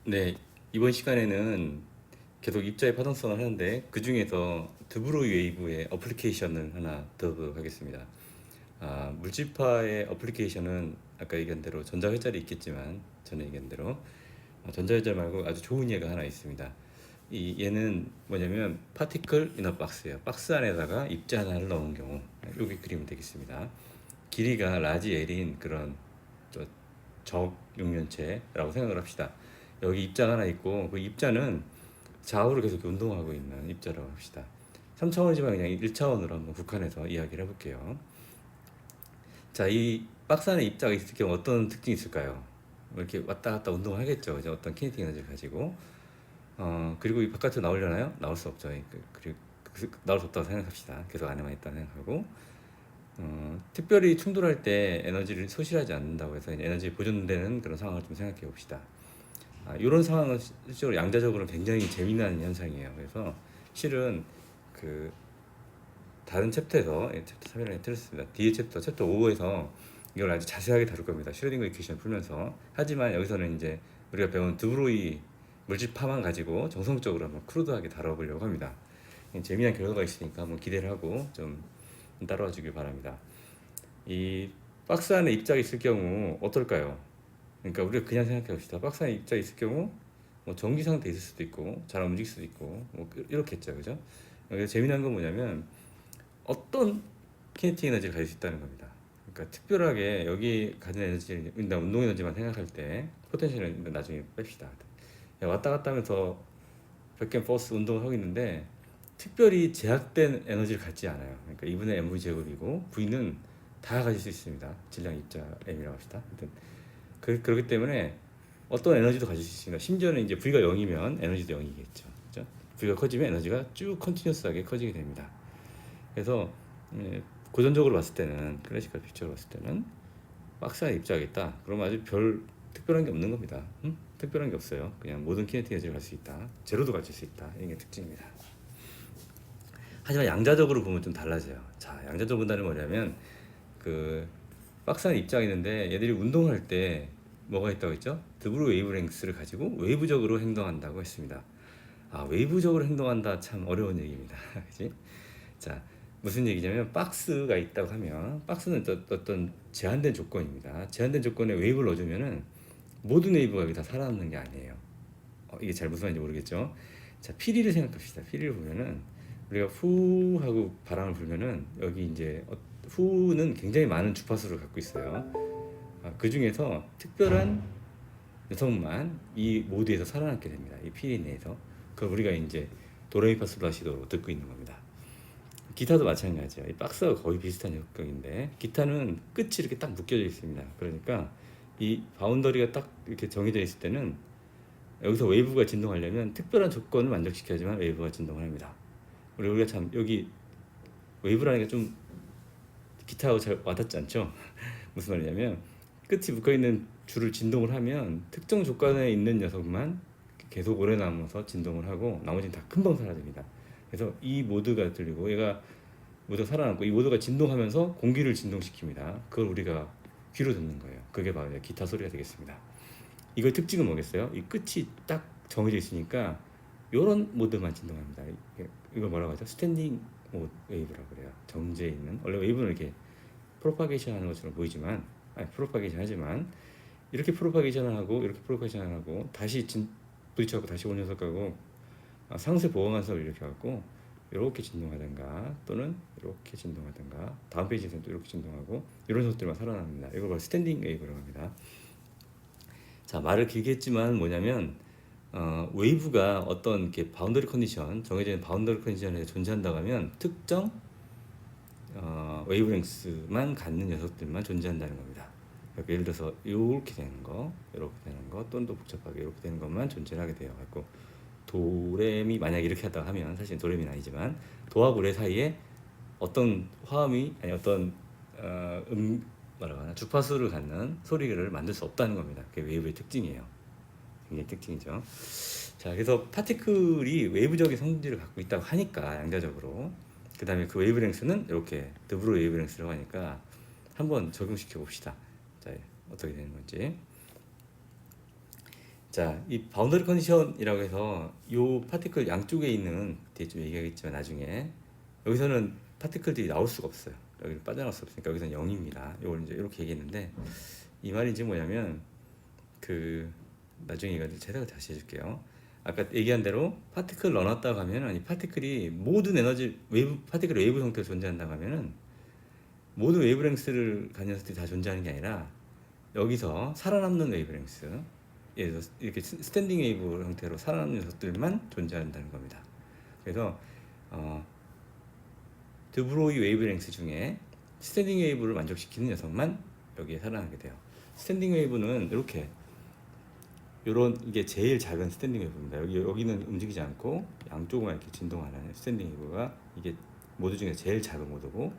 네, 이번 시간에는 계속 입자의 파동성을 하는데 그 중에서 드브로이 웨이브의 어플리케이션을 하나 들어보도록 하겠습니다. 물질파의 어플리케이션은 아까 얘기한 대로 전자회절이 있겠지만 저는 얘기한 대로 전자회절 말고 아주 좋은 예가 하나 있습니다. 얘는 뭐냐면 파티클 인어 박스예요. 박스 안에다가 입자 하나를 넣은 경우 여기 그리면 되겠습니다. 길이가 라지 L인 그런 적용면체라고 생각을 합시다. 여기 입자가 하나 있고 그 입자는 좌우로 계속 운동하고 있는 입자라고 합시다. 3차원이지만 그냥 1차원으로 한번 국한해서 이야기를 해볼게요. 자, 이 박스 안에 입자가 있을 경우 어떤 특징이 있을까요? 이렇게 왔다 갔다 운동을 하겠죠. 그죠? 어떤 키네틱 에너지를 가지고. 그리고 이 바깥으로 나오려나요? 나올 수 없죠. 그리고 나올 수 없다고 생각합시다. 계속 안에만 있다 생각하고. 특별히 충돌할 때 에너지를 소실하지 않는다고 해서 에너지 보존되는 그런 상황을 좀 생각해 봅시다. 이런 상황은 실제로 양자적으로 굉장히 재미난 현상이에요. 그래서 실은 그 다른 챕터에서 챕터 3이라는 틀렸습니다. 뒤에 챕터 5에서 이걸 아주 자세하게 다룰 겁니다. 슈레딩거 이퀘이션을 풀면서. 하지만 여기서는 이제 우리가 배운 드브로이 물질파만 가지고 정성적으로 한번 크루드하게 다뤄보려고 합니다. 재미난 결과가 있으니까 한번 기대를 하고 좀 따라와 주길 바랍니다. 이 박스 안에 입자가 있을 경우 어떨까요? 그러니까 우리가 그냥 생각해 봅시다. 박스 안에 입자가 있을 경우 뭐 정지 상태에 있을 수도 있고 잘 움직일 수도 있고 뭐 이렇겠죠, 그죠? 여기서 재미난 건 뭐냐면 어떤 키네틱 에너지를 가질 수 있다는 겁니다. 그러니까 특별하게 여기 가진 에너지를 일단 운동 에너지만 생각할 때 포텐셜은 나중에 뺍시다. 왔다 갔다 하면서 백앤포스 운동을 하고 있는데 특별히 제약된 에너지를 갖지 않아요. 그러니까 2분의 mv 제곱이고 v는 다 가질 수 있습니다. 질량 입자 m이라고 합시다. 그렇기 때문에 어떤 에너지도 가질 수 있습니다. 심지어는 이제 v가 0이면 에너지도 0이겠죠. 그죠? v가 커지면 에너지가 쭉 컨티뉴스하게 커지게 됩니다. 그래서 고전적으로 봤을 때는 클래시컬 픽처로 봤을 때는 박스 안에 입자가 있다. 그러면 아주 별 특별한 게 없는 겁니다. 특별한 게 없어요. 그냥 모든 키네틱 에너지를 갈 수 있다. 제로도 가질 수 있다. 이게 특징입니다. 하지만 양자적으로 보면 좀 달라져요. 자, 양자적으로 본다는 뭐냐면 그 박스 안에 입자가 있는데 얘들이 운동할 때 뭐가 있다고 했죠? 드브로 웨이브랭스를 가지고 웨이브적으로 행동한다고 했습니다. 웨이브적으로 행동한다 참 어려운 얘기입니다. 그치? 자, 무슨 얘기냐면 박스가 있다고 하면 박스는 어떤 제한된 조건입니다. 제한된 조건에 웨이브를 넣어주면은 모든 웨이브가 여기 다 살아남는 게 아니에요. 이게 잘 무슨 말인지 모르겠죠? 자, 피리를 생각합시다. 피리를 보면은 우리가 후 하고 바람을 불면은 여기 이제 후는 굉장히 많은 주파수를 갖고 있어요. 그 중에서 특별한 녀석만 이 모드에서 살아남게 됩니다. 이 피리 내에서. 그걸 우리가 이제 도레미파솔라시도로 듣고 있는 겁니다. 기타도 마찬가지예요. 이 박스가 거의 비슷한 역경인데 기타는 끝이 이렇게 딱 묶여져 있습니다. 그러니까 이 바운더리가 딱 이렇게 정해져 있을 때는 여기서 웨이브가 진동하려면 특별한 조건을 만족시켜야지만 웨이브가 진동을 합니다. 우리가 참 여기 웨이브라는 게 좀 기타하고 잘 와닿지 않죠? 무슨 말이냐면 끝이 묶어있는 줄을 진동을 하면 특정 조건에 있는 녀석만 계속 오래 남아서 진동을 하고 나머지는 다 금방 사라집니다. 그래서 이 모드가 들리고 얘가 모두가 살아남고 이 모두가 진동하면서 공기를 진동시킵니다. 그걸 우리가 귀로 듣는 거예요. 그게 바로 기타 소리가 되겠습니다. 이거 특징은 뭐겠어요? 이 끝이 딱 정해져 있으니까 이런 모드만 진동합니다. 이걸 뭐라고 하죠? 스탠딩 웨이브라고 그래요. 정지해 있는. 원래 웨이브는 이렇게 프로파게이션 하는 것처럼 보이지만 프로파게이션 하지만 이렇게 프로파게이션을 하고 이렇게 프로파게이션을 하고 다시 부딪혀갖고 다시 온 녀석하고 상세 보강한섭을 이렇게 갖고 이렇게 진동하든가 또는 이렇게 진동하든가 다음 페이지에서는 또 이렇게 진동하고 이런 녀석들만 살아납니다. 이걸 바로 스탠딩 웨이브라고 합니다. 자, 말을 길게 했지만 뭐냐면 웨이브가 어떤 이렇게 바운더리 컨디션 정해져 있는 바운더리 컨디션에 존재한다고 하면 특정 웨이브랭스만 갖는 녀석들만 존재한다는 겁니다. 그러니까 예를 들어서 이렇게 되는 거, 이렇게 되는 거, 또는 더 복잡하게 이렇게 되는 것만 존재하게 돼요. 갖고 도레미 만약 이렇게 하다 하면 사실 도레미는 아니지만 도하고 레 사이에 어떤 화음이 아니 어떤 뭐라고 하나 주파수를 갖는 소리를 만들 수 없다는 겁니다. 그게 웨이브의 특징이에요. 굉장히 특징이죠. 자, 그래서 파티클이 웨이브적인 성질을 갖고 있다고 하니까 양자적으로 그 다음에 그 웨이브랭스는 이렇게 드브로 웨이브랭스라고 하니까 한번 적용시켜 봅시다. 자, 어떻게 되는 건지. 자, 이 바운더리 컨디션이라고 해서 요 파티클 양쪽에 있는 뒤에 좀 얘기하겠지만 나중에 여기서는 파티클들이 나올 수가 없어요. 여기 빠져나올 수 없으니까 여기서는 0입니다. 요걸 이제 이렇게 얘기했는데 이 말인지 뭐냐면 그 나중에 이거 제가 다시 해줄게요. 아까 얘기한 대로 파티클 넣어놨다고 하면 이 파티클이 모든 에너지 웨이브 파티클 웨이브 형태로 존재한다고 하면은 모든 웨이브랭스를 가진 녀석들이 다 존재하는 게 아니라 여기서 살아남는 웨이브랭스, 예를 들어서 이렇게 스탠딩 웨이브 형태로 살아남는 녀석들만 존재한다는 겁니다. 그래서 드브로이 웨이브랭스 중에 스탠딩 웨이브를 만족시키는 녀석만 여기에 살아나게 돼요. 스탠딩 웨이브는 이렇게 요런 이게 제일 작은 스탠딩 웨이브입니다. 여기는 움직이지 않고 양쪽만 이렇게 진동하는 스탠딩 웨이브가 이게 모드 중에 제일 작은 모드고,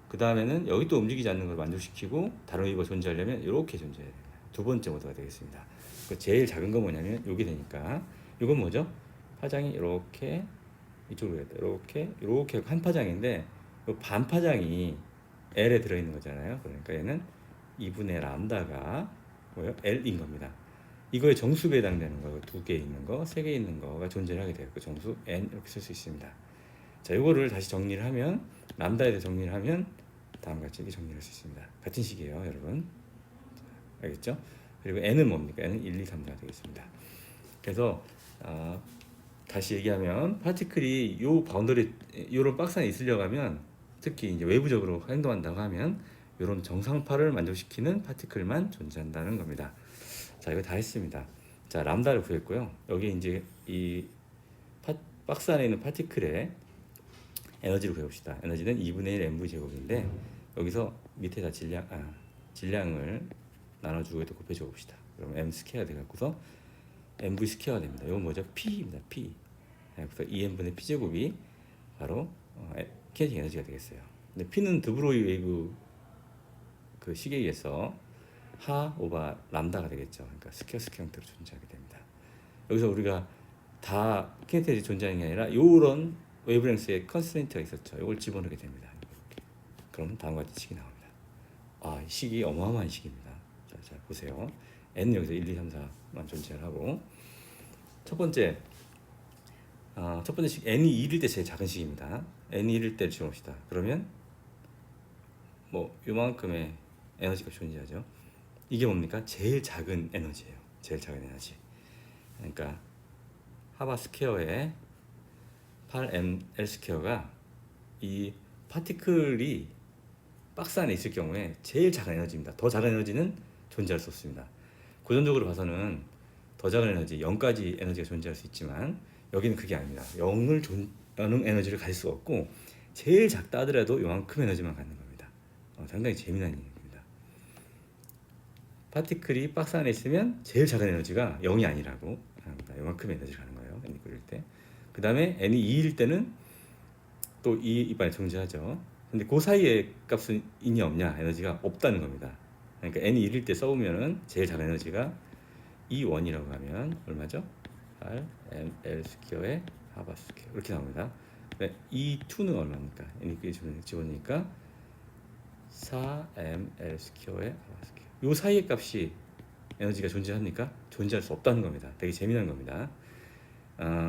그 다음에는 여기 또 움직이지 않는 걸 만족시키고 다른 웨이브가 존재하려면 이렇게 존재해야 됩니다. 두 번째 모드가 되겠습니다. 그 제일 작은 거 뭐냐면 요게 되니까 이건 뭐죠? 파장이 이렇게 이쪽으로 이렇게 한 파장인데 이 반 파장이 L에 들어있는 거잖아요. 그러니까 얘는 2분의 람다가 뭐예요? L인 겁니다. 이거의 정수에 해당되는 거, 두 개 있는 거, 세 개 있는 거가 존재를 하게 돼요. 그 정수 N 이렇게 쓸 수 있습니다. 자, 이거를 다시 정리를 하면 람다에 대해 정리를 하면 다음과 같이 이렇게 정리할 수 있습니다. 같은 식이에요, 여러분. 알겠죠? 그리고 N은 뭡니까? N은 1, 2, 3, 4가 되겠습니다. 그래서 다시 얘기하면 파티클이 요 바운더리 요런 박스 안에 있으려고 하면, 특히 이제 외부적으로 행동한다고 하면 요런 정상파를 만족시키는 파티클만 존재한다는 겁니다. 자, 이거 다 했습니다. 자, 람다를 구했고요. 여기 이제 이 박스 안에 있는 파티클의 에너지를 구해봅시다. 에너지는 2분의 1 mv 제곱인데 여기서 밑에다 질량을 나눠주고 또 곱해줘 봅시다. 그럼 m 스퀘어 돼갖고서 mv 스퀘어가 됩니다. 이건 뭐죠? p입니다. p. 그래서 2m분의 p 제곱이 바로 키네틱 에너지가 되겠어요. 근데 p는 드브로이 웨이브 그 시계에 의해서 하 오바 람다가 되겠죠. 그러니까 스퀘어 형태로 존재하게 됩니다. 여기서 우리가 다 키네틱이 존재하는 게 아니라 요런 웨이브랭스의 컨스트레인트가 있었죠. 이걸 집어넣게 됩니다. 그럼 다음과 같이 식이 나옵니다. 이 식이 어마어마한 식입니다. 자, 보세요. n 여기서 1, 2, 3, 4만 존재를 하고, 첫 번째 식 n이 1일 때 제일 작은 식입니다. n이 1일 때를 집어봅시다. 그러면 뭐 요만큼의 에너지가 존재하죠. 이게 뭡니까? 제일 작은 에너지예요. 제일 작은 에너지. 그러니까 하바 스퀘어의 8ml 스퀘어가 이 파티클이 박스 안에 있을 경우에 제일 작은 에너지입니다. 더 작은 에너지는 존재할 수 없습니다. 고전적으로 봐서는 더 작은 에너지 0까지 에너지가 존재할 수 있지만 여기는 그게 아닙니다. 0을 여는 에너지를 가질 수가 없고 제일 작다 하더라도 요만큼 에너지만 갖는 겁니다. 상당히 재미난 얘기입니다. 파티클이 박스 안에 있으면 제일 작은 에너지가 0이 아니라고 합니다. 요만큼 에너지를 가는 거예요. n이 9일 때. 그 다음에 n이 2일 때는 또 이빨에 존재하죠. 근데 그 사이에 값은 있냐 없냐, 에너지가 없다는 겁니다. 그러니까 n이 1일 때 써보면은 제일 작은 에너지가 E1이라고 하면 얼마죠? 8ml 스퀘어의 하바 스퀘어 이렇게 나옵니다. E2는 얼마입니까? n이 집어넣으니까 4ml 스퀘어의 하바 스퀘어. 요 사이의 값이 에너지가 존재합니까? 존재할 수 없다는 겁니다. 되게 재미난 겁니다.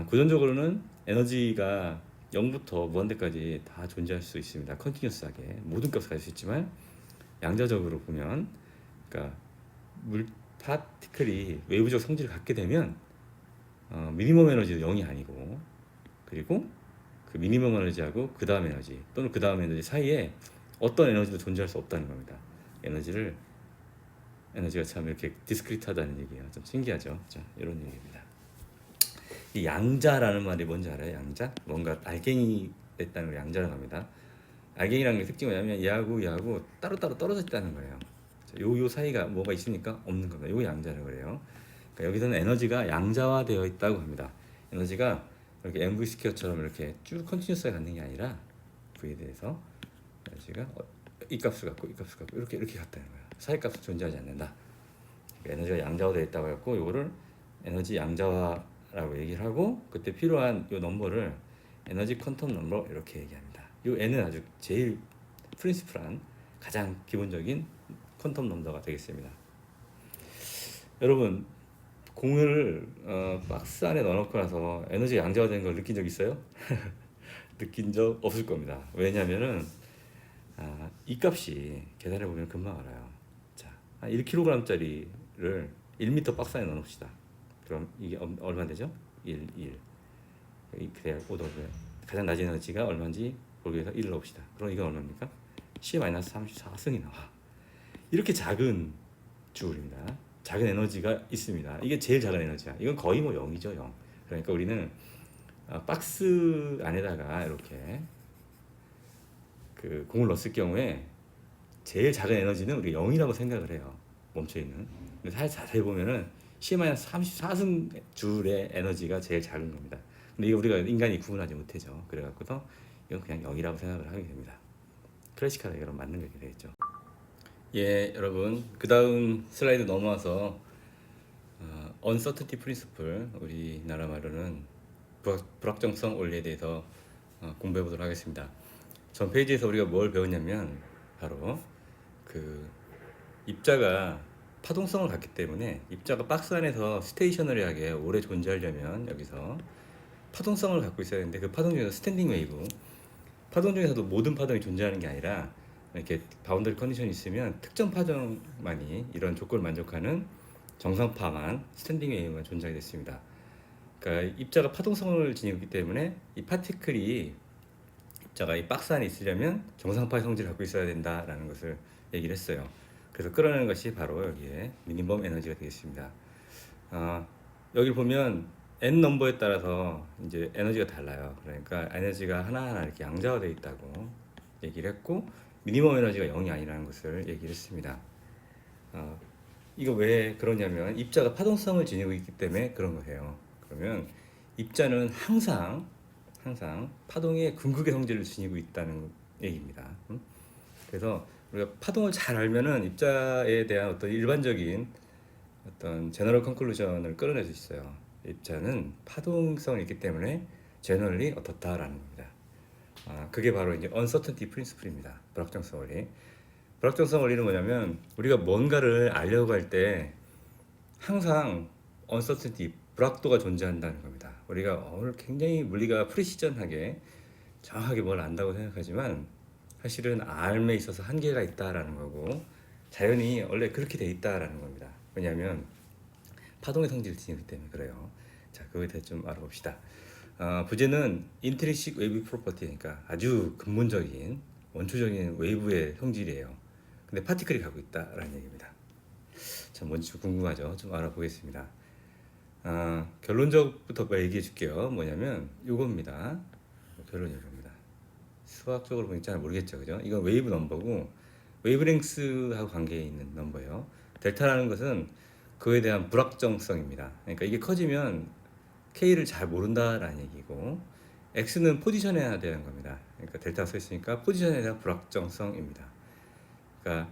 고전적으로는 에너지가 0부터 무한대까지 다 존재할 수 있습니다. 컨티뉴스하게 모든 값을 가질 수 있지만, 양자적으로 보면 그러니까 물 파티클이 외부적 성질을 갖게 되면 미니멈 에너지도 0이 아니고, 그리고 그 미니멈 에너지하고 그 다음 에너지 또는 그 다음 에너지 사이에 어떤 에너지도 존재할 수 없다는 겁니다. 에너지가 참 이렇게 디스크리트하다는 얘기예요. 좀 신기하죠. 자, 이런 얘기입니다. 이 양자라는 말이 뭔지 알아요? 양자? 뭔가 알갱이 됐다는 걸 양자라고 합니다. 알갱이라는 게 특징이 뭐냐면 얘하고 따로따로 떨어져 있다는 거예요. 요 사이가 뭐가 있으니까 없는 겁니다. 요거 양자라고 그래요. 그러니까 여기서는 에너지가 양자화되어 있다고 합니다. 에너지가 이렇게 MV 스퀘어처럼 이렇게 쭉 컨티뉴스하게 갖는 게 아니라 V에 대해서 에너지가 이 값을 갖고 이 값을 갖고 이렇게 갖다는 거예요. 사이 값은 존재하지 않는다. 그러니까 에너지가 양자화되어 있다고 했고, 요거를 에너지 양자화라고 얘기를 하고, 그때 필요한 요 넘버를 에너지 퀀텀 넘버 이렇게 얘기합니다. 요 n은 아주 제일 프린시플한 가장 기본적인 퀀텀 넘버가 되겠습니다. 여러분, 공을 박스 안에 넣어놓고 나서 에너지 양자가 되는 걸 느낀 적 있어요? 느낀 적 없을 겁니다. 왜냐면은 이 값이 계산해 보면 금방 알아요. 자, 한 1kg짜리를 1m 박스 안에 넣어놓읍시다. 그럼 이게 얼마 되죠? 1, 1. 그래야 오더고요. 가장 낮은 에너지가 얼마인지 보기 위해서 1을 넣읍시다. 그럼 이건 얼마입니까? C-34승이 나와. 이렇게 작은 주울입니다. 작은 에너지가 있습니다. 이게 제일 작은 에너지야. 이건 거의 뭐 0이죠, 0. 그러니까 우리는 박스 안에다가 이렇게 그 공을 넣었을 경우에 제일 작은 에너지는 우리가 0이라고 생각을 해요. 멈춰있는. 근데 자세히 보면은 C-34승 줄의 에너지가 제일 작은 겁니다. 근데 이거 우리가 인간이 구분하지 못하죠. 그래갖고서 이건 그냥 0이라고 생각을 하게 됩니다. 클래식하게 그럼 맞는 게 되겠죠. 예, 여러분, 그 다음 슬라이드 넘어와서 uncertainty principle, 우리나라 말로는 불확정성 원리에 대해서 공부해 보도록 하겠습니다. 전 페이지에서 우리가 뭘 배웠냐면 바로 그 입자가 파동성을 갖기 때문에 입자가 박스 안에서 스테이셔너리하게 오래 존재하려면 여기서 파동성을 갖고 있어야 되는데, 그 파동 중에서 스탠딩 웨이브, 파동 중에서도 모든 파동이 존재하는 게 아니라 이렇게 바운더리 컨디션이 있으면 특정 파동만이 이런 조건을 만족하는 정상파만 스탠딩 웨이브가 존재하게 됐습니다. 그러니까 입자가 파동성을 지니고 있기 때문에 이 파티클이 입자가 이 박스 안에 있으려면 정상파의 성질을 갖고 있어야 된다라는 것을 얘기를 했어요. 그래서 끌어내는 것이 바로 여기에 미니멈 에너지가 되겠습니다. 여기 보면 n 넘버에 따라서 이제 에너지가 달라요. 그러니까 에너지가 하나하나 이렇게 양자화되어 있다고 얘기를 했고, 미니멈 에너지가 0이 아니라는 것을 얘기를 했습니다. 이거 왜 그러냐면 입자가 파동성을 지니고 있기 때문에 그런 거예요. 그러면 입자는 항상 파동의 궁극의 성질을 지니고 있다는 얘기입니다. 그래서 우리가 파동을 잘 알면은 입자에 대한 어떤 일반적인 어떤 제너럴 컨클루전을 끌어낼 수 있어요. 입자는 파동성이 있기 때문에 제너럴리 어떻다라는 겁니다. 그게 바로 이제 uncertainty principle입니다. 불확정성 원리. 불확정성 원리는 뭐냐면 우리가 뭔가를 알려고 할 때 항상 uncertainty, 불확도가 존재한다는 겁니다. 우리가 오늘 굉장히 물리가 프리시전하게 정확하게 뭘 안다고 생각하지만 사실은 알에 있어서 한계가 있다라는 거고, 자연이 원래 그렇게 돼 있다라는 겁니다. 왜냐하면 파동의 성질을 지니기 때문에 그래요. 자, 그거에 대해 좀 알아봅시다. 부제는 인트리식 웨이브 프로퍼티니까 아주 근본적인 원초적인 웨이브의 성질이에요. 근데 파티클이 갖고 있다라는 얘기입니다. 참 뭔지 좀 궁금하죠? 좀 알아보겠습니다. 결론적부터 얘기해 줄게요. 뭐냐면 이겁니다. 결론이 이겁니다. 수학적으로 보니 잘 모르겠죠, 그죠? 이건 웨이브 넘버고 웨이브랭스하고 관계에 있는 넘버예요. 델타라는 것은 그에 대한 불확정성입니다. 그러니까 이게 커지면 K를 잘 모른다라는 얘기고, X는 포지션에 대한 겁니다. 그러니까 델타가 써 있으니까 포지션에 대한 불확정성입니다. 그러니까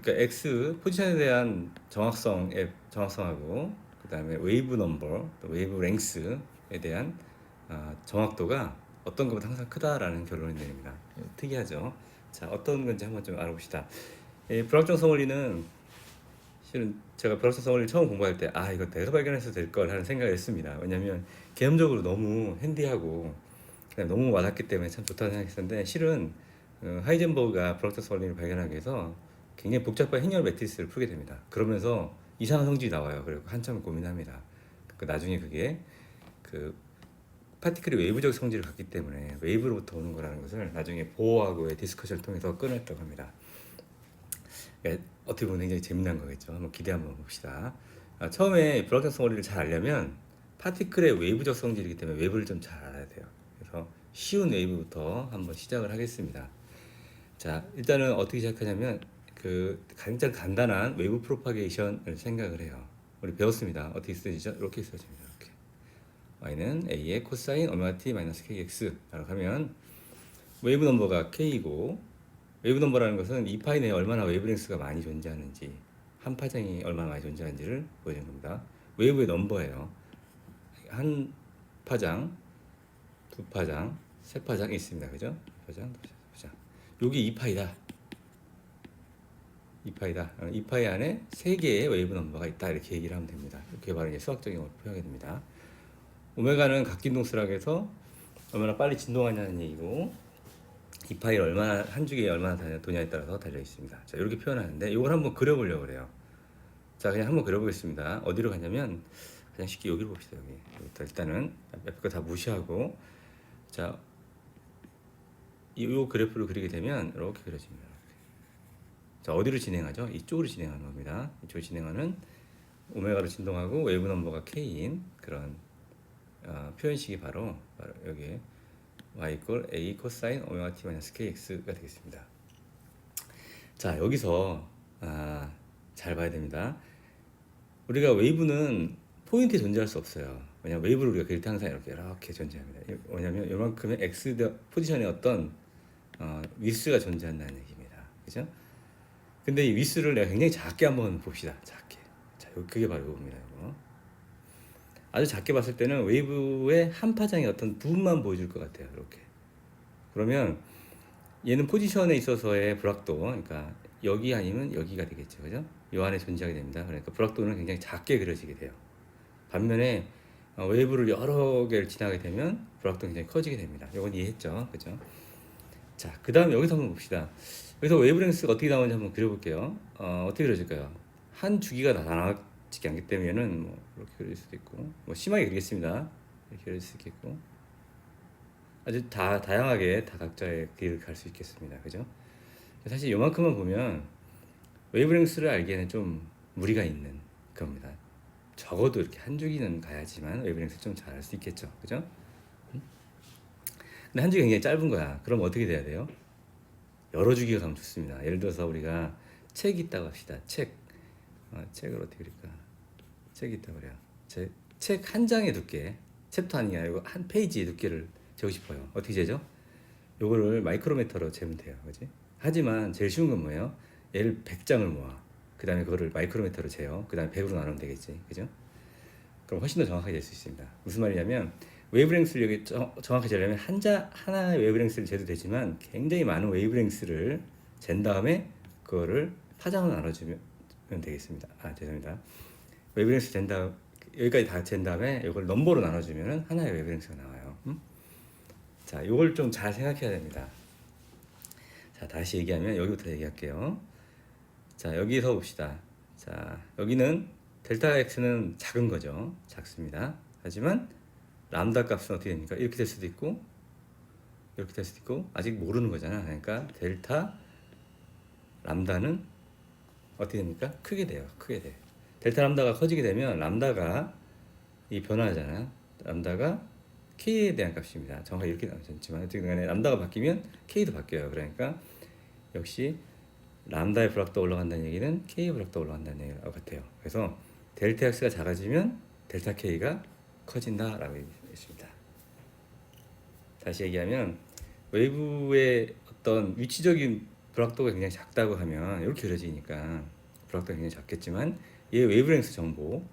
X 포지션에 대한 정확성하고 그 다음에 웨이브 넘버, 웨이브 랭스에 대한 정확도가 어떤 것보다 항상 크다라는 결론이 내립니다. 특이하죠. 자, 어떤 건지 한번 좀 알아봅시다. 불확정성 원리는 실은 제가 불확정성 원리를 처음 공부할 때 이거 내가 발견해서 될 걸 하는 생각을 했습니다. 왜냐하면 개념적으로 너무 핸디하고 그냥 너무 와닿기 때문에 참 좋다는 생각했었는데, 실은 하이젠버그가 불확정성 원리를 발견하기 위해서 굉장히 복잡한 행렬 매트리스를 풀게 됩니다. 그러면서 이상한 성질이 나와요. 그리고 한참 고민합니다. 나중에 그게 그 파티클이 웨이브적 성질을 갖기 때문에 웨이브로부터 오는 거라는 것을 나중에 보어하고의 디스커션을 통해서 꺼냈다고 합니다. 그러니까 어떻게 보면 굉장히 재미난 거겠죠. 한번 기대 한번 봅시다. 처음에 불확정성 원리를 잘 알려면 파티클의 웨이브적 성질이기 때문에 웨이브를 좀 잘 알아야 돼요. 그래서 쉬운 웨이브부터 한번 시작을 하겠습니다. 자, 일단은 어떻게 시작하냐면 그 가장 간단한 웨이브 프로파게이션을 생각을 해요. 우리 배웠습니다. 어떻게 쓰지죠? 이렇게 써집니다. 이렇게 y는 a의 코사인 오메가 t 마이너스 kx라고 하면 웨이브 넘버가 k이고, 웨이브 넘버라는 것은 2파이 내에 얼마나 웨이브랭스가 많이 존재하는지, 한 파장이 얼마나 많이 존재하는지를 보여주는 겁니다. 웨이브의 넘버예요. 한 파장, 두 파장, 세 파장이 있습니다. 그죠? 파장, 두 파장. 여기 2파이다. 이 파이다. 이 파이 안에 세 개의 웨이브 넘버가 있다 이렇게 얘기를 하면 됩니다. 그게 바로 이제 수학적인 걸 표현하게 됩니다. 오메가는 각긴동수락에서 얼마나 빨리 진동하냐는 얘기고 이 파이를 얼마나 한 주기에 얼마나 도냐에 따라서 달려 있습니다. 자 이렇게 표현하는데 이걸 한번 그려보려고 그래요. 자 그냥 한번 그려보겠습니다. 어디로 가냐면 그냥 쉽게 여기를 봅시다. 여기부터 일단은 옆에 거 다 무시하고 자 이 그래프를 그리게 되면 이렇게 그려집니다. 자 어디로 진행하죠? 이쪽으로 진행하는 겁니다. 이쪽으로 진행하는 오메가로 진동하고 웨이브 넘버가 k인 그런 표현식이 바로 여기에 y equal a 코사인 오메가 t 마이너스 kx가 되겠습니다. 자 여기서 잘 봐야 됩니다. 우리가 웨이브는 포인트에 존재할 수 없어요. 왜냐하면 웨이브를 우리가 그릴 때 항상 이렇게 존재합니다. 왜냐하면 이만큼의 x 포지션에 어떤 위스가 존재한다는 얘기입니다. 그죠? 근데 이 위스를 내가 굉장히 작게 한번 봅시다. 작게. 자, 그게 바로 이겁니다. 이거. 아주 작게 봤을 때는 웨이브의 한 파장의 어떤 부분만 보여줄 것 같아요. 이렇게. 그러면 얘는 포지션에 있어서의 불확도, 그러니까 여기 아니면 여기가 되겠죠. 그죠? 요 안에 존재하게 됩니다. 그러니까 불확도는 굉장히 작게 그려지게 돼요. 반면에 웨이브를 여러 개를 지나게 되면 불확도는 굉장히 커지게 됩니다. 이건 이해했죠? 그죠? 자, 그 다음에 여기서 한번 봅시다. 여기서 웨이브랭스가 어떻게 나오는지 한번 그려볼게요. 어떻게 그려질까요? 한 주기가 다 나눠지지 않기 때문에는 뭐 이렇게 그릴 수도 있고, 뭐 심하게 그리겠습니다. 이렇게 그릴 수 있겠고, 아주 다양하게 다 각자의 길을 갈 수 있겠습니다. 그죠? 사실 요만큼만 보면 웨이브랭스를 알기에는 좀 무리가 있는 겁니다. 적어도 이렇게 한 주기는 가야지만 웨이브랭스 좀 잘 알 수 있겠죠. 그죠? 근데 한 주기가 굉장히 짧은 거야. 그럼 어떻게 돼야 돼요? 여러 주기가 가면 좋습니다. 예를 들어서 우리가 책이 있다고 합시다. 책을 어떻게 그릴까? 책이 있다고 그래요. 책 한 장의 두께, 챕터 아니야. 이거 한 페이지의 두께를 재고 싶어요. 어떻게 재죠? 요거를 마이크로미터로 재면 돼요. 그지? 하지만 제일 쉬운 건 뭐예요? 얘를 100장을 모아. 그 다음에 그거를 마이크로미터로 재요. 그 다음에 100으로 나누면 되겠지. 그죠? 그럼 훨씬 더 정확하게 될 수 있습니다. 무슨 말이냐면 웨이브랭스를 여기 정확하게 재려면 하나의 웨이브랭스를 재도 되지만 굉장히 많은 웨이브랭스를 잰 다음에 그거를 파장으로 나눠주면 되겠습니다. 죄송합니다. 웨이브랭스 잰 다음 여기까지 다 잰 다음에 이걸 넘버로 나눠주면 하나의 웨이브랭스가 나와요. 자, 이걸 좀 잘 생각해야 됩니다. 자, 다시 얘기하면 여기부터 얘기할게요. 자, 여기서 봅시다. 자, 여기는 델타 x는 작은 거죠. 작습니다. 하지만 람다 값은 어떻게 됩니까? 이렇게 될 수도 있고 이렇게 될 수도 있고 아직 모르는 거잖아. 그러니까 델타 람다는 어떻게 됩니까? 크게 돼요. 크게 돼. 델타 람다가 커지게 되면 람다가 이 변화하잖아요. 람다가 k에 대한 값입니다. 정확하게 이렇게 나오지만 어쨌든 간에 람다가 바뀌면 k도 바뀌어요. 그러니까 역시 람다의 불확도가 올라간다는 얘기는 k의 불확도가 올라간다는 얘기 같아요. 그래서 델타 x가 작아지면 델타 k가 커진다라고 얘기했습니다. 다시 얘기하면 웨이브의 어떤 위치적인 불확도가 굉장히 작다고 하면 이렇게 그려지니까 불확도가 굉장히 작겠지만 얘 웨이브랭스 정보,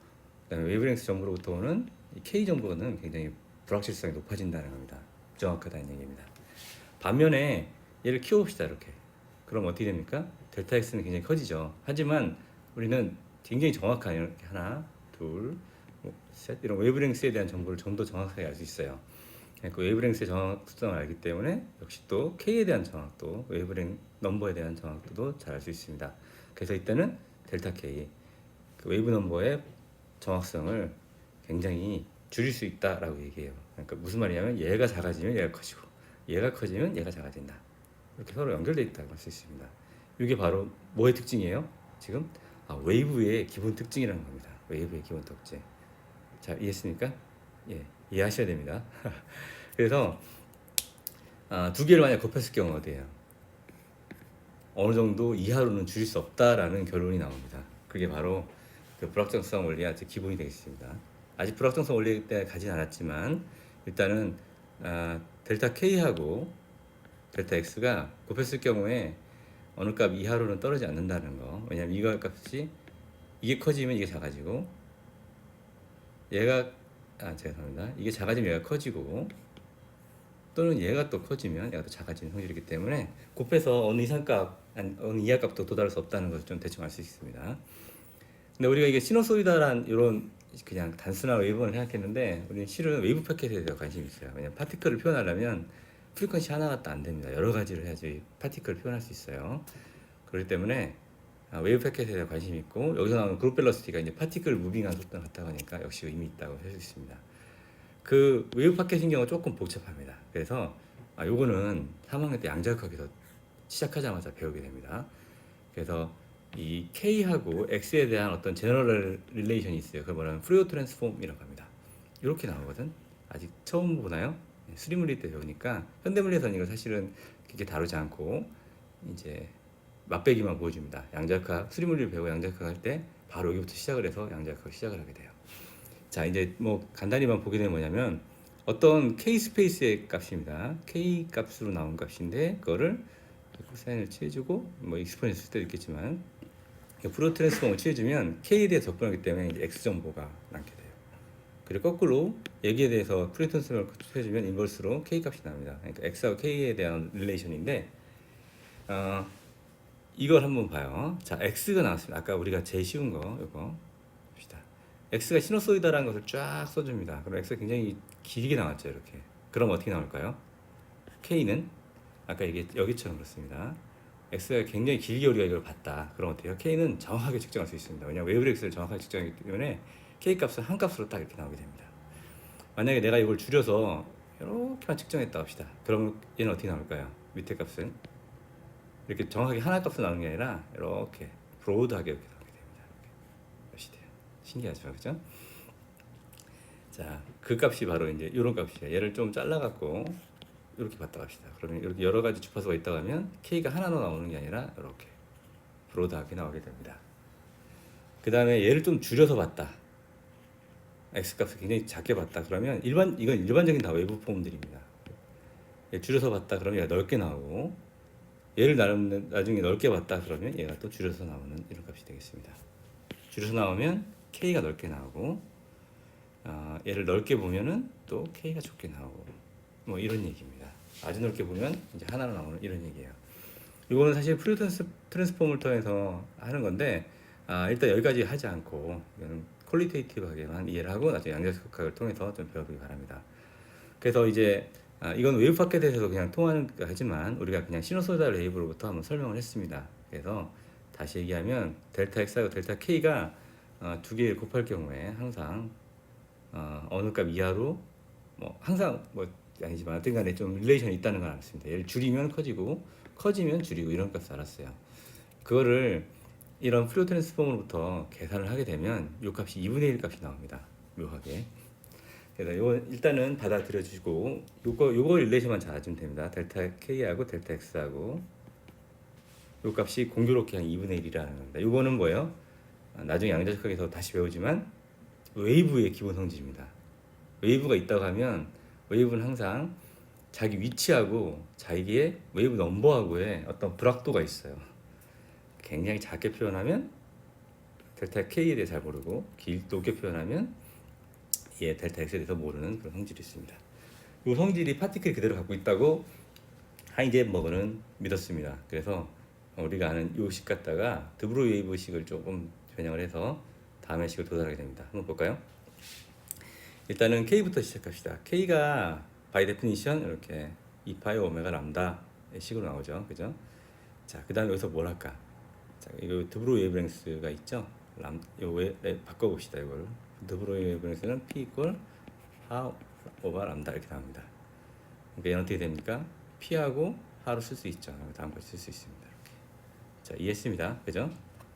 그다음에 웨이브랭스 정보로부터 오는 이 k 정보는 굉장히 불확실성이 높아진다는 겁니다. 정확하다는 얘기입니다. 반면에 얘를 키워봅시다. 이렇게. 그럼 어떻게 됩니까? 델타 x는 굉장히 커지죠. 하지만 우리는 굉장히 정확한 이렇게 하나, 둘, 셋 이런 웨이브랭스에 대한 정보를 좀 더 정확하게 알 수 있어요. 그 웨이브랭스의 정확성을 알기 때문에 역시 또 k에 대한 정확도, 웨이브랭 넘버에 대한 정확도도 잘 알 수 있습니다. 그래서 이때는 델타 k, 그 웨이브 넘버의 정확성을 굉장히 줄일 수 있다라고 얘기해요. 그러니까 무슨 말이냐면 얘가 작아지면 얘가 커지고 얘가 커지면 얘가 작아진다. 이렇게 서로 연결되어 있다고 할 수 있습니다. 이게 바로 뭐의 특징이에요? 지금 웨이브의 기본 특징이라는 겁니다. 웨이브의 기본 특징. 자, 이해했습니까? 예, 이해하셔야 됩니다. 그래서 두 개를 만약 곱했을 경우 어디예요? 어느 정도 이하로는 줄일 수 없다라는 결론이 나옵니다. 그게 바로 그 불확정성 원리의 아주 기본이 되겠습니다. 아직 불확정성 원리에 가진 않았지만 일단은 델타 K하고 델타 X가 곱했을 경우에 어느 값 이하로는 떨어지지 않는다는 거. 왜냐하면 이거 값이 이게 커지면 이게 작아지고 얘가 죄송합니다. 이게 작아지면 얘가 커지고 또는 얘가 또 커지면 얘가 또 작아지는 성질이기 때문에 곱해서 어느 이상값, 어느 이하값도 도달할 수 없다는 것을 좀 대충 알 수 있습니다. 근데 우리가 이게 시너소이다란 이런 그냥 단순한 웨이브만 생각했는데 우리는 실은 웨이브 패킷에 대해서 관심이 있어요. 왜냐면 파티클을 표현하려면 프리퀀시 하나가 안 됩니다. 여러 가지를 해야지 파티클을 표현할 수 있어요. 그렇기 때문에 웨이브 패킷에 대해 관심이 있고 여기서 나오는 그룹 벨러시티가 이제 파티클 무빙한 속도랑 같다고 하니까 역시 의미 있다고 할 수 있습니다. 그 웨이브 패킷인 경우가 조금 복잡합니다. 그래서 요거는 3학년 때 양자역학에서 시작하자마자 배우게 됩니다. 그래서 이 K하고 X에 대한 어떤 제너럴 릴레이션이 있어요. 그걸 뭐냐면 프리오 트랜스폼이라고 합니다. 이렇게 나오거든. 아직 처음 보나요? 수리물리 때 배우니까 현대물리에서는 이거 사실은 그렇게 다루지 않고 이제 맛배기만 보여줍니다. 양자역학 수리물리를 배우고 양자역학 할 때 바로 여기부터 시작을 해서 양자역학을 시작을 하게 돼요. 자, 이제 뭐 간단히만 보게 되면 뭐냐면 어떤 K 스페이스의 값입니다. K 값으로 나온 값인데 그거를 코사인을 취해주고 뭐 익스포넨트 쓸 때도 있겠지만 프로 트랜스폼을 취해주면 K에 대해 접근하기 때문에 이제 X 정보가 남게 돼요. 그리고 거꾸로 여기에 대해서 프로 트랜스폼을 취해주면 인버스로 K 값이 나옵니다. 그러니까 X하고 K에 대한 릴레이션인데 이걸 한번 봐요. 자, X가 나왔습니다. 아까 우리가 제일 쉬운 거 이거 봅시다. X가 시너소이다라는 것을 쫙 써줍니다. 그럼 X가 굉장히 길게 나왔죠. 이렇게. 그럼 어떻게 나올까요? K는 아까 여기처럼 그렇습니다. X가 굉장히 길게 우리가 이걸 봤다. 그럼 어때요? K는 정확하게 측정할 수 있습니다. 왜냐하면 웨이브렉스를 정확하게 측정하기 때문에 K 값은 한 값으로 딱 이렇게 나오게 됩니다. 만약에 내가 이걸 줄여서 이렇게만 측정했다 합시다. 그럼 얘는 어떻게 나올까요? 밑에 값은 이렇게 정확하게 하나 값으로 나오는 게 아니라 이렇게 브로드하게 이렇게 나오게 됩니다. 이렇게 돼요. 신기하죠, 그죠? 자, 그 값이 바로 이제 이런 값이에요. 얘를 좀 잘라갖고 이렇게 봤다 합시다. 그러면 이렇게 여러 가지 주파수가 있다고 하면 K가 하나로 나오는 게 아니라 이렇게 브로드하게 나오게 됩니다. 그 다음에 얘를 좀 줄여서 봤다. X 값을 굉장히 작게 봤다. 그러면 이건 일반적인 다 웨이브 폼들입니다. 줄여서 봤다. 그러면 얘가 넓게 나오고 얘를 나중에 넓게 봤다. 그러면 얘가 또 줄여서 나오는 이런 값이 되겠습니다. 줄여서 나오면 K가 넓게 나오고 얘를 넓게 보면은 또 K가 좁게 나오고 뭐 이런 얘기입니다. 아주 넓게 보면 이제 하나로 나오는 이런 얘기예요. 이거는 사실 프리 트랜스폼을 통해서 하는 건데 일단 여기까지 하지 않고 이거는 퀄리테이티브하게만 이해를 하고 나중에 양자역학을 통해서 좀 배워보기 바랍니다. 그래서 이제 이건 웨이브 파켓에 대해서 그냥 통하는 하지만 우리가 그냥 시너소이달 웨이브로부터 한번 설명을 했습니다. 그래서 다시 얘기하면 델타 X하고 델타 K가 두 개를 곱할 경우에 항상 어느 값 이하로 뭐 항상 뭐 아니지만 어떤 간에 좀 릴레이션이 있다는 걸 알았습니다. 얘를 줄이면 커지고 커지면 줄이고 이런 값을 알았어요. 그거를 이런 프리오 트랜스폼으로부터 계산을 하게 되면 이 값이 2분의 1 값이 나옵니다. 묘하게. 그래서 요거 일단은 받아들여 주시고 요거 릴레이션만 잘 알아주면 됩니다. 델타 K하고 델타 X하고 요 값이 공교롭게 한 2분의 1이라는 겁니다. 요거는 뭐예요? 나중에 양자역학에서 다시 배우지만 웨이브의 기본 성질입니다. 웨이브가 있다고 하면 웨이브는 항상 자기 위치하고 자기의 웨이브 넘버하고의 어떤 불확도가 있어요. 굉장히 작게 표현하면 델타 K에 대해 잘 모르고 높게 표현하면 델타 X에 대해서 모르는 그런 성질이 있습니다. 이 성질이 파티클이 그대로 갖고 있다고 하이젠버그는 믿었습니다. 그래서 우리가 아는 이 식 갖다가 드브로이 웨이브 식을 조금 변형을 해서 다음의 식을 도달하게 됩니다. 한번 볼까요? 일단은 K부터 시작합시다. K가 바이 데피니션 이렇게 2파이 오메가 람다의 식으로 나오죠. 그죠? 자, 그 다음에 여기서 뭘 할까? 자, 이거 드브로이 웨이브랭스가 있죠? 바꿔봅시다. 이걸 드브로이 웨이브랭스는 P 이퀄 하 오버 람다 이렇게 나옵니다. 그러니까 얘는 어떻게 됩니까? P하고 하로 쓸 수 있죠. 다음과 쓸 수 있습니다. 이렇게. 자, 이해했습니다. 그죠?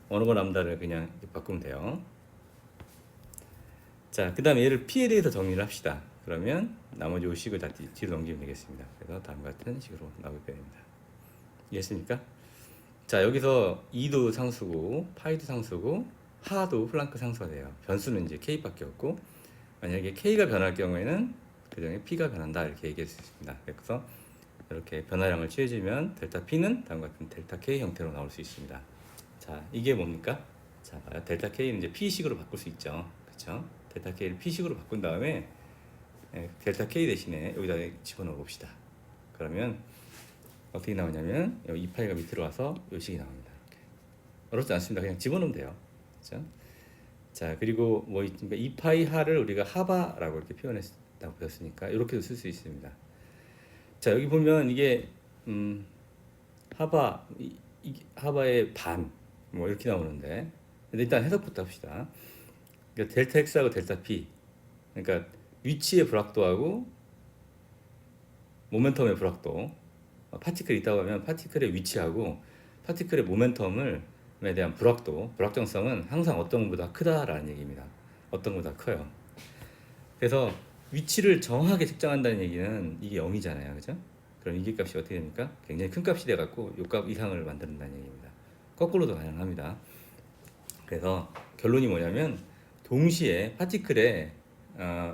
어느 거 람다를 그냥 바꾸면 돼요. 자, 그 다음에 얘를 P에 대해서 정리를 합시다. 그러면 나머지 요 식을 다 뒤로 넘기면 되겠습니다. 그래서 다음과 같은 식으로 나오게 됩니다. 이해했습니까? 자, 여기서 2도 상수고 파이도 상수고 하도 플랑크 상수가 돼요. 변수는 이제 K밖에 없고 만약에 K가 변할 경우에는 그 중에 P가 변한다 이렇게 얘기할 수 있습니다. 그래서 이렇게 변화량을 취해주면 델타 P는 다음과 같은 델타 K 형태로 나올 수 있습니다. 자, 이게 뭡니까? 자, 델타 K는 이제 P식으로 바꿀 수 있죠. 그렇죠? 델타 K를 P식으로 바꾼 다음에 델타 K 대신에 여기다 집어넣어 봅시다. 그러면 어떻게 나오냐면 여기 2파이가 밑으로 와서 요 식이 나옵니다. 이렇게. 어렵지 않습니다. 그냥 집어넣으면 돼요. 그렇죠? 자, 그리고 뭐 그러니까 2파이 하를 우리가 하바라고 이렇게 표현했다고 배웠으니까 이렇게도 쓸 수 있습니다. 자, 여기 보면 이게 하바 하바의 반 뭐 이렇게 나오는데 일단 해석부터 합시다. 그러니까 델타 X하고 델타 P, 그러니까 위치의 불확도하고 모멘텀의 불확도, 파티클이 있다고 하면 파티클의 위치하고 파티클의 모멘텀에 대한 불확정성은 항상 어떤 것보다 크다라는 얘기입니다. 어떤 것보다 커요. 그래서 위치를 정확하게 측정한다는 얘기는 이게 0이잖아요. 그죠? 그럼 이게 값이 어떻게 됩니까? 굉장히 큰 값이 돼갖고 이 값 이상을 만든다는 얘기입니다. 거꾸로도 가능합니다. 그래서 결론이 뭐냐면 동시에 파티클의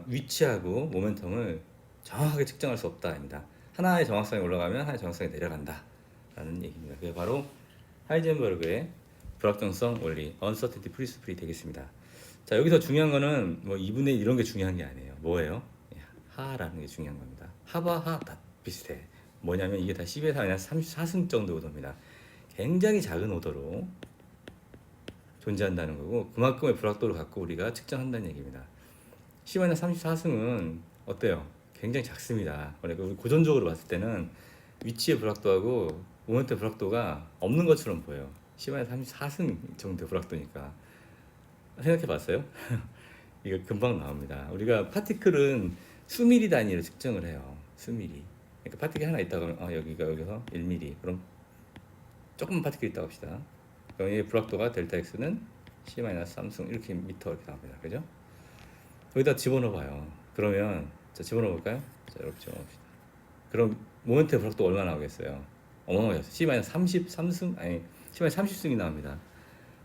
위치하고 모멘텀을 정확하게 측정할 수 없다입니다. 하나의 정확성이 올라가면 하나의 정확성이 내려간다 라는 얘기입니다. 그게 바로 하이젠버그의 불확정성 원리, uncertainty principle이 되겠습니다. 자, 여기서 중요한 거는 뭐 2분의 1 이런 게 중요한 게 아니에요. 뭐예요? 하라는 게 중요한 겁니다. 하와 하 다 비슷해. 뭐냐면 이게 다 10^-34승 정도 오도입니다. 굉장히 작은 오도로 존재한다는 거고 그만큼의 불확도를 갖고 우리가 측정한다는 얘기입니다. 10^-34승은 어때요? 굉장히 작습니다. 그러니까 우리 고전적으로 봤을 때는 위치의 불확도하고 모멘트의 불확도가 없는 것처럼 보여요. 10^-34승 정도의 불확도니까 생각해 봤어요? 이거 금방 나옵니다. 우리가 파티클은 수미리 단위로 측정을 해요. 수미리. 그러니까 파티클 하나 있다고 하면 여기가 여기서 1mm. 그럼 조금 파티클 있다고 합시다. 그럼 이 불확도가 델타 X는 C-3승 이렇게 미터 이렇게 나옵니다. 그죠? 여기다 집어넣어 봐요. 그러면 자, 집어넣어 볼까요? 자, 이렇게 집어넣읍시다. 그럼 모멘트의 불확도 얼마나 나오겠어요? 어마어마해요. C-33승 아니 C-30승이 나옵니다.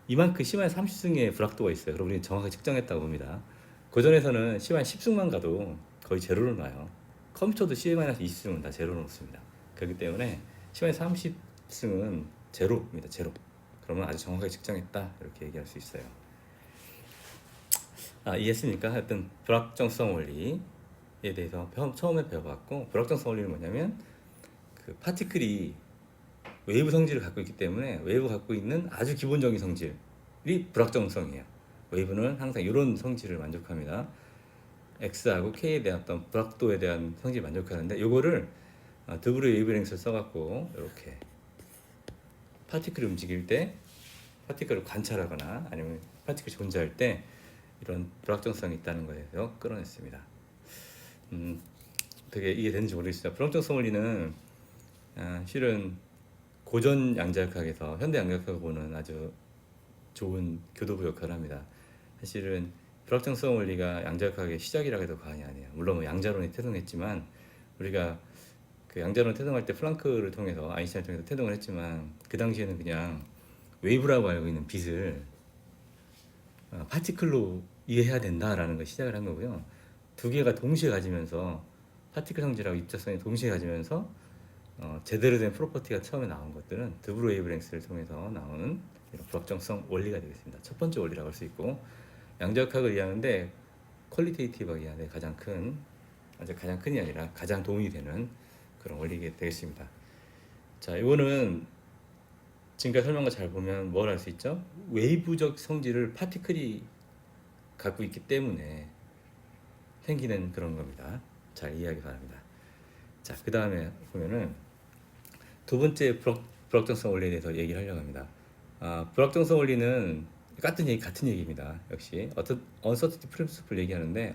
이만큼 C-30승의 불확도가 있어요. 그럼 우리는 정확하게 측정했다고 봅니다. 고전에서는 C-10승만 가도 거의 제로로 나와요. 컴퓨터도 C-20승은 다 제로로 놓습니다. 그렇기 때문에 C-30승은 제로입니다. 제로. 그러면 아주 정확하게 측정했다 이렇게 얘기할 수 있어요. 이해했습니까? 하여튼 불확정성 원리에 대해서 처음에 배워봤고, 불확정성 원리는 뭐냐면 그 파티클이 웨이브 성질을 갖고 있기 때문에 웨이브 갖고 있는 아주 기본적인 성질이 불확정성이에요. 웨이브는 항상 이런 성질을 만족합니다. X하고 K에 대한 어떤 불확도에 대한 성질을 만족하는데 이거를 드브르 웨이브랭스를 써갖고 이렇게 파티클이 움직일 때 파티클을 관찰하거나 아니면 파티클이 존재할 때 이런 불확정성이 있다는 거에서 끌어냈습니다. 되게 이해되는지 모르겠습니다. 불확정성 원리는 실은 고전 양자역학에서 현대 양자역학을 보는 아주 좋은 교도부 역할을 합니다. 사실은 불확정성 원리가 양자역학의 시작이라고 해도 과언이 아니에요. 물론 뭐 양자론이 태동했지만 우리가 그 양자론 태동할 때 플랑크를 통해서 아인슈타인을 통해서 태동을 했지만 그 당시에는 그냥 웨이브라고 알고 있는 빛을 파티클로 이해해야 된다라는 걸 시작을 한 거고요. 두 개가 동시에 가지면서 파티클 성질하고 입자성이 동시에 가지면서 제대로 된 프로퍼티가 처음에 나온 것들은 드브르 웨이브랭스를 통해서 나오는 이런 불확정성 원리가 되겠습니다. 첫 번째 원리라고 할 수 있고, 양자역학을 이해하는데 퀄리테이티브하게 이해하는데 가장 큰이 아니라 가장 도움이 되는 그런 원리가 되겠습니다. 자, 이거는 지금까지 설명을 잘 보면 뭘 알 수 있죠? 웨이브적 성질을 파티클이 갖고 있기 때문에 생기는 그런 겁니다. 잘 이해하기 바랍니다. 자, 그 다음에 보면은 두 번째 불확정성 원리에 대해서 얘기를 하려고 합니다. 불확정성 원리는 같은 얘기입니다. 역시 uncertainty principle 얘기하는데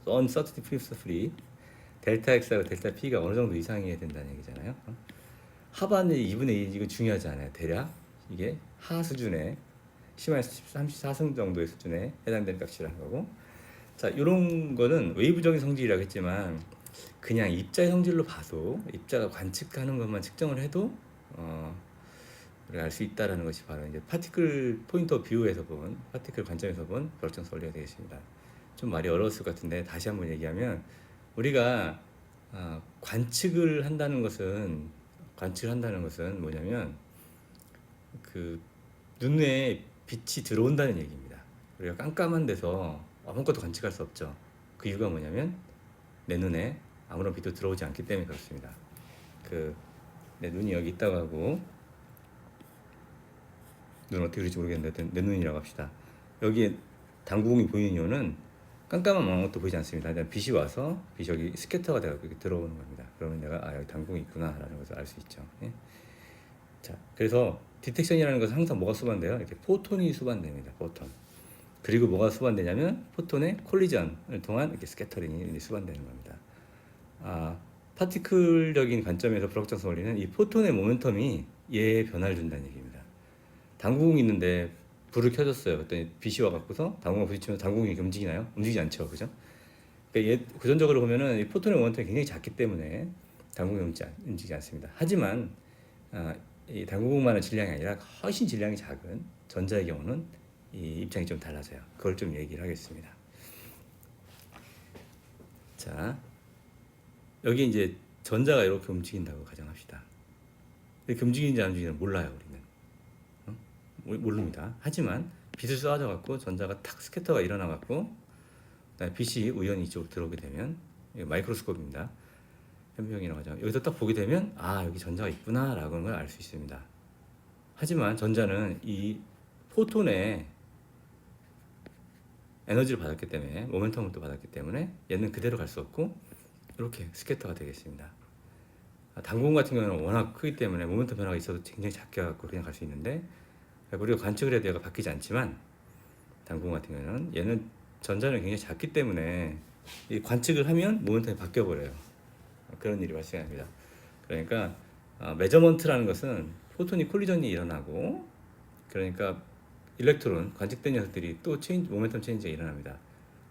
uncertainty principle이 델타 X하고 델타 P가 어느 정도 이상해야 된다는 얘기잖아요. 하반의 2분의 1 이거 중요하지 않아요. 대략 이게 하 수준의 10^34승 정도의 수준에 해당되는 값이라는 거고, 자, 이런 거는 웨이브적인 성질이라고 했지만 그냥 입자의 성질로 봐도 입자가 관측하는 것만 측정을 해도 우리가 알 수 있다라는 것이 바로 이제 파티클 포인트 오브 뷰에서 본 파티클 관점에서 본 불확정성 원리가 되겠습니다. 좀 말이 어려웠을 것 같은데 다시 한번 얘기하면 우리가 관측을 한다는 것은 뭐냐면 그 눈에 빛이 들어온다는 얘기입니다. 우리가 깜깜한 데서 아무것도 관측할 수 없죠. 그 이유가 뭐냐면 내 눈에 아무런 빛도 들어오지 않기 때문에 그렇습니다. 그 내 눈이 여기 있다고 하고, 눈 어떻게 그릴지 모르겠는데 하여튼 내 눈이라고 합시다. 여기에 당구공이 보이는 이유는 깜깜한 아무것도 보이지 않습니다. 그냥 빛이 와서 빛이 여기 스캐터가 돼서 이렇게 들어오는 겁니다. 그러면 내가 아 여기 당구공이 있구나라는 것을 알 수 있죠. 예? 자, 그래서 디텍션이라는 것은 항상 뭐가 수반돼요? 이렇게 포톤이 수반됩니다. 포톤. 그리고 뭐가 수반되냐면 포톤의 콜리전을 통한 이렇게 스캐터링이 수반되는 겁니다. 파티클적인 관점에서 불확정성 원리는 이 포톤의 모멘텀이 얘의 변화를 준다는 얘기입니다. 당구공이 있는데 불을 켜줬어요. 그랬더니 빛이 와갖고서 당구공 부딪히면 당구공이 움직이나요? 움직이지 않죠, 그죠? 그러니까 고전적으로 보면은 이 포톤의 모멘텀이 굉장히 작기 때문에 당구공이 움직이지 않습니다. 하지만 이 당구공만의 질량이 아니라 훨씬 질량이 작은 전자의 경우는 이 입장이 좀 달라져요. 그걸 좀 얘기를 하겠습니다. 자, 여기 이제 전자가 이렇게 움직인다고 가정합시다. 이렇게 움직이는지 안 움직이는지 몰라요, 우리는. 모릅니다. 하지만 빛을 쏘아져 갖고 전자가 탁 스캐터가 일어나 갖고 빛이 우연히 이쪽으로 들어오게 되면 마이크로스코프입니다. 현미경이라고 하죠. 여기서 딱 보게 되면 아 여기 전자가 있구나라는 걸 알 수 있습니다. 하지만 전자는 이 포톤의 에너지를 받았기 때문에 모멘텀을 또 받았기 때문에 얘는 그대로 갈 수 없고 이렇게 스캐터가 되겠습니다. 당구공 같은 경우는 워낙 크기 때문에 모멘텀 변화가 있어도 굉장히 작게 갖고 그냥 갈 수 있는데 우리가 관측을 해도 얘가 바뀌지 않지만 당구공 같은 경우는 얘는 전자는 굉장히 작기 때문에 이 관측을 하면 모멘텀이 바뀌어 버려요. 그런 일이 발생합니다. 그러니까 메저먼트라는 것은 포톤이 콜리전이 일어나고 그러니까 일렉트론 관측된 녀석들이 또 모멘텀 체인지가 일어납니다.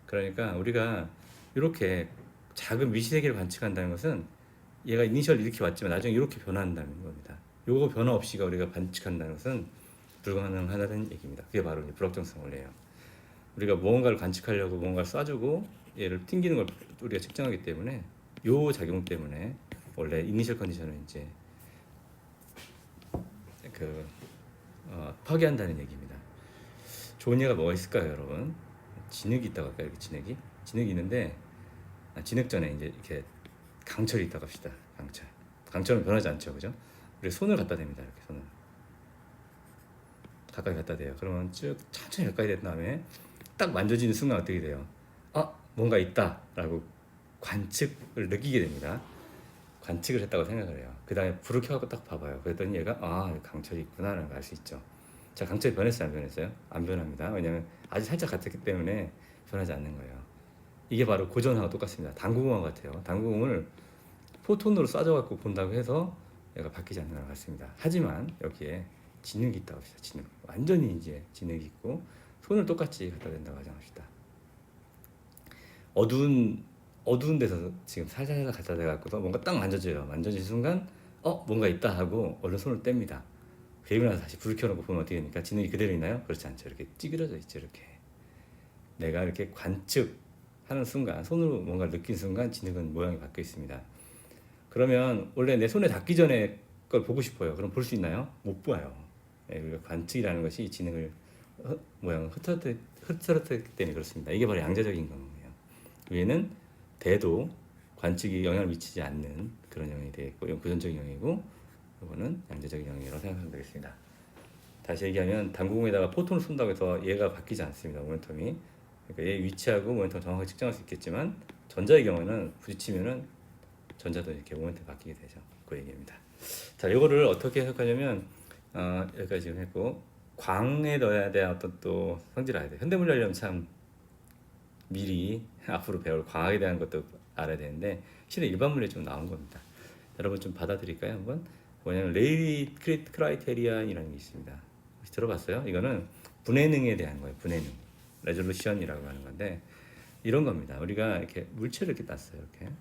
그러니까 우리가 이렇게 작은 미시세계를 관측한다는 것은 얘가 이니셜 이렇게 왔지만 나중에 이렇게 변화한다는 겁니다. 요거 변화 없이가 우리가 관측한다는 것은 불가능하다는 얘기입니다. 그게 바로 불확정성 원리예요. 우리가 무언가를 관측하려고 무언가를 쏴주고 얘를 튕기는 걸 우리가 측정하기 때문에 요 작용 때문에 원래 이니셜 컨디션을 이제 파괴한다는 얘기입니다. 좋은 예가 뭐가 있을까요, 여러분? 진흙이 있다고 할까요? 이렇게 진흙이 있는데 진흙 전에 이제 이렇게 강철이 있다고 합시다. 강철은 변하지 않죠, 그죠? 우리 손을 갖다 댑니다. 이렇게 손을 가까이 갖다 대요. 그러면 쭉 천천히 가까이 된 다음에 딱 만져지는 순간 어떻게 돼요? 뭔가 있다라고 관측을 느끼게 됩니다. 관측을 했다고 생각을 해요. 그 다음에 불을 켜갖고 딱 봐봐요. 그랬더니 얘가 강철이 있구나라는 걸 알 수 있죠. 자, 강철이 변했어요, 안 변했어요? 안 변합니다. 왜냐하면 아주 살짝 같았기 때문에 변하지 않는 거예요. 이게 바로 고전하고 똑같습니다. 당구공하고 같아요. 당구공을 포톤으로 쏴줘갖고 본다고 해서 얘가 바뀌지 않는 것 같습니다. 하지만 여기에 진흙이 있다고 합시다. 진흙. 완전히 이제 진흙이 있고 손을 똑같이 갖다 댄다고 가정합시다. 어두운 데서 지금 살살 갖다 대갖고서 뭔가 딱 만져줘요. 만져진 순간 뭔가 있다 하고 얼른 손을 뗍니다. 그리고 나서 다시 불을 켜놓고 보면 어떻게 됩니까? 진흙이 그대로 있나요? 그렇지 않죠. 이렇게 찌그러져 있죠. 이렇게 내가 이렇게 관측하는 순간 손으로 뭔가 느낀 순간 진흙은 모양이 바뀌어 있습니다. 그러면 원래 내 손에 닿기 전에 걸 보고 싶어요. 그럼 볼 수 있나요? 못 봐요. 우리가 관측이라는 것이 진흙을 모양을 흐트러뜨렸기 때문에 그렇습니다. 이게 바로 양자적인 경우예요. 위에는 대도 관측이 영향을 미치지 않는 그런 영역이 되겠고 이건 고전적인 영역이고 이거는 양자적인 영역이라고 생각하면 되겠습니다. 다시 얘기하면 당구공에다가 포톤을 쏜다고 해서 얘가 바뀌지 않습니다. 모멘텀이. 그러니까 얘 위치하고 모멘텀을 정확하게 측정할 수 있겠지만 전자의 경우는 부딪히면은 전자도 이렇게 모멘텀이 바뀌게 되죠. 그 얘기입니다. 자, 이거를 어떻게 해석하냐면 여기까지 지금 했고 광에 넣어야 될 어떤 또 성질을 알아야 돼요. 현대물리 하려면 참 미리 앞으로 배울 광학에 대한 것도 알아야 되는데 실은 일반 물리에 좀 나온 겁니다. 여러분 좀 받아들일까요? 한번 뭐냐면 레일리 크라이테리안이라는 게 있습니다. 혹시 들어봤어요? 이거는 분해능에 대한 거예요. 분해능 레졸루션이라고 하는 건데 이런 겁니다. 우리가 이렇게 물체를 이렇게 땄어요. 이렇게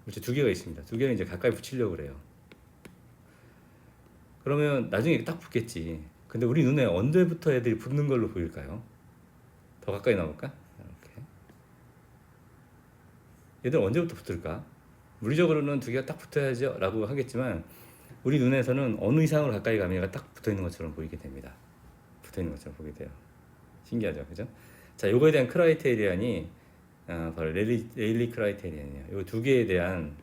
물체 두 개가 있습니다. 두 개를 이제 가까이 붙이려고 그래요. 그러면 나중에 딱 붙겠지. 근데 우리 눈에 언제부터 애들이 붙는 걸로 보일까요? 더 가까이 나올까? 이렇게. 얘들 언제부터 붙을까? 물리적으로는 두 개가 딱 붙어야죠 라고 하겠지만 우리 눈에서는 어느 이상으로 가까이 가면 얘가 딱 붙어있는 것처럼 보이게 됩니다. 붙어있는 것처럼 보게 돼요. 신기하죠, 그죠? 자, 요거에 대한 크라이테리안이 바로 레일리 크라이테리안이에요. 요 두 개에 대한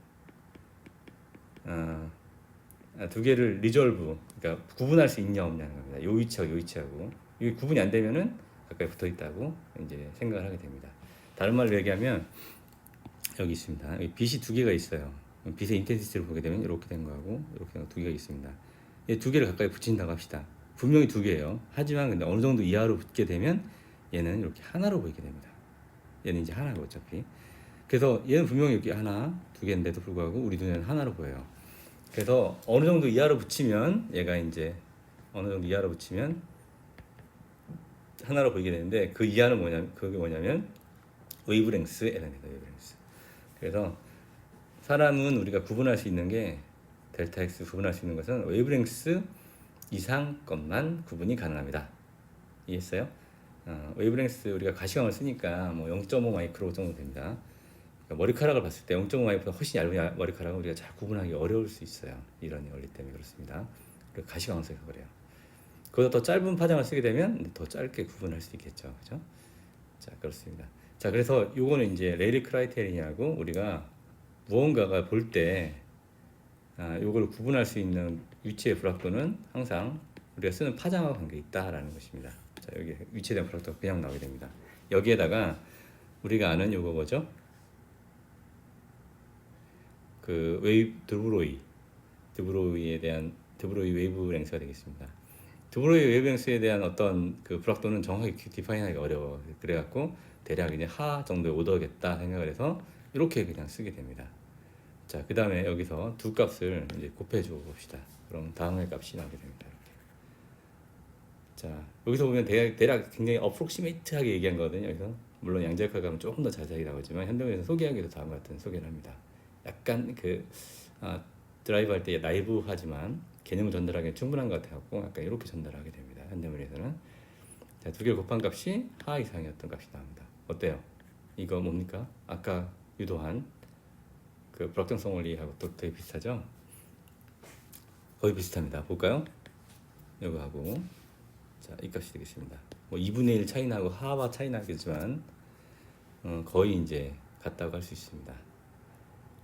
두 개를 리졸브, 그러니까 구분할 수 있냐 없냐는 겁니다. 요 위치하고 요 위치하고 이게 구분이 안 되면은 가까이 붙어 있다고 이제 생각을 하게 됩니다. 다른 말로 얘기하면 여기 있습니다. 여기 빛이 두 개가 있어요. 빛의 인텐시티를 보게 되면 이렇게 된 거하고 이렇게 된 거 두 개가 있습니다. 이 두 개를 가까이 붙인다고 합시다. 분명히 두 개예요. 하지만 근데 어느 정도 이하로 붙게 되면 얘는 이렇게 하나로 보이게 됩니다. 얘는 이제 하나고 어차피. 그래서 얘는 분명히 여기 하나, 두 개인데도 불구하고 우리 눈에는 하나로 보여요. 그래서 어느 정도 이하로 붙이면 얘가 이제 어느 정도 이하로 붙이면 하나로 보이게 되는데 그 이하는 뭐냐면 그게 뭐냐면 웨이브랭스에 해당합니다. 웨이브랭스. 그래서 사람은 우리가 구분할 수 있는 게 델타 X 구분할 수 있는 것은 웨이브랭스 이상 것만 구분이 가능합니다. 이해했어요? 웨이브랭스 우리가 가시광을 쓰니까 뭐 0.5 마이크로 정도 됩니다. 그러니까 머리카락을 봤을 때 0.5 마이크보다 훨씬 얇은 머리카락은 우리가 잘 구분하기 어려울 수 있어요. 이런 원리 때문에 그렇습니다. 그리고 가시광을 써서 그래요. 그보다 더 짧은 파장을 쓰게 되면 더 짧게 구분할 수 있겠죠. 그죠? 자, 그렇습니다. 자, 그래서 요거는 이제 레이리 크라이테리하고 우리가 무언가가 볼 때 요걸 구분할 수 있는 위치의 불확도는 항상 우리가 쓰는 파장과 관계 있다라는 것입니다. 자, 여기 위치에 대한 불확도가 그냥 나오게 됩니다. 여기에다가 우리가 아는 요거 뭐죠? 그 드브로이에 대한 드브로이 웨이브랭스가 되겠습니다. 드브로이 웨이브랭스에 대한 어떤 그 불확도는 정확하게 디파인하기가 어려워. 그래갖고 대략 이제 하 정도의 오더겠다 생각을 해서 이렇게 그냥 쓰게 됩니다. 자, 그 다음에 여기서 두 값을 이제 곱해줘 봅시다. 그럼 다음의 값이 나오게 됩니다. 이렇게. 자, 여기서 보면 대략 굉장히 어프록시메이트하게 얘기한 거거든요. 여기서 물론 양자역학 가면 조금 더 자세히 나오지만 현대문에서 소개하기도 다음과 같은 소개를 합니다. 약간 드라이브 할 때 나이브하지만 개념을 전달하기엔 충분한 것 같아갖고 약간 이렇게 전달하게 됩니다. 현대문에서는. 자, 두 개를 곱한 값이 하 이상이었던 값이 나옵니다. 어때요? 이거 뭡니까? 아까 유도한 그 불확정성 원리하고 또 되게 비슷하죠? 거의 비슷합니다. 볼까요? 이거하고 자, 이 값이 되겠습니다. 뭐 2분의 1 차이 나고 하와 차이 나겠지만 거의 이제 같다고 할 수 있습니다.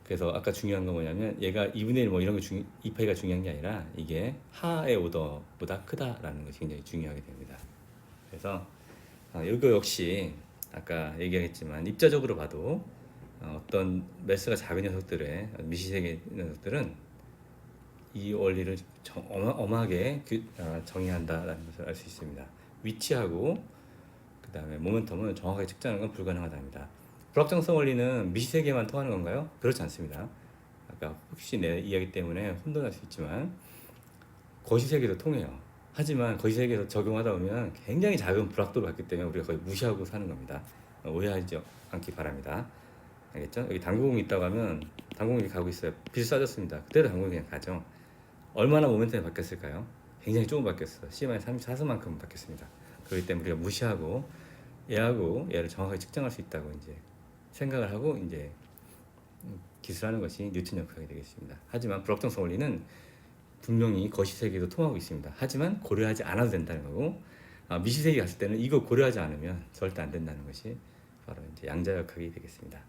그래서 아까 중요한 건 뭐냐면 얘가 2분의 1 뭐 이런 거 이 파이가 중요한 게 아니라 이게 하의 오더보다 크다라는 것이 굉장히 중요하게 됩니다. 그래서 이거 역시 아까 얘기했지만 입자적으로 봐도 어떤 매스가 작은 녀석들의 미시세계 녀석들은 이 원리를 엄하게 정의한다라는 것을 알 수 있습니다. 위치하고 그 다음에 모멘텀을 정확하게 측정하는 건 불가능하답니다. 불확정성 원리는 미시세계만 통하는 건가요? 그렇지 않습니다. 아까 혹시 내 이야기 때문에 혼돈할 수 있지만 거시세계도 통해요. 하지만 거시세계에서 적용하다 보면 굉장히 작은 불확도를 받기 때문에 우리가 거의 무시하고 사는 겁니다. 오해하지 않기 바랍니다. 알겠죠? 여기 당구공이 있다고 하면 당구공이 가고 있어요. 빛이 쏴졌습니다. 그때도 당구공이 그냥 가죠. 얼마나 모멘텀이 바뀌었을까요? 굉장히 조금 바뀌었어. C-34수만큼 바뀌었습니다. 그렇기 때문에 우리가 무시하고 얘를 정확하게 측정할 수 있다고 이제 생각을 하고 이제 기술하는 것이 뉴턴 역학이 되겠습니다. 하지만 불확정성 원리는 분명히 거시세계도 통하고 있습니다. 하지만 고려하지 않아도 된다는 거고 미시세계 갔을 때는 이거 고려하지 않으면 절대 안 된다는 것이 바로 이제 양자역학이 되겠습니다.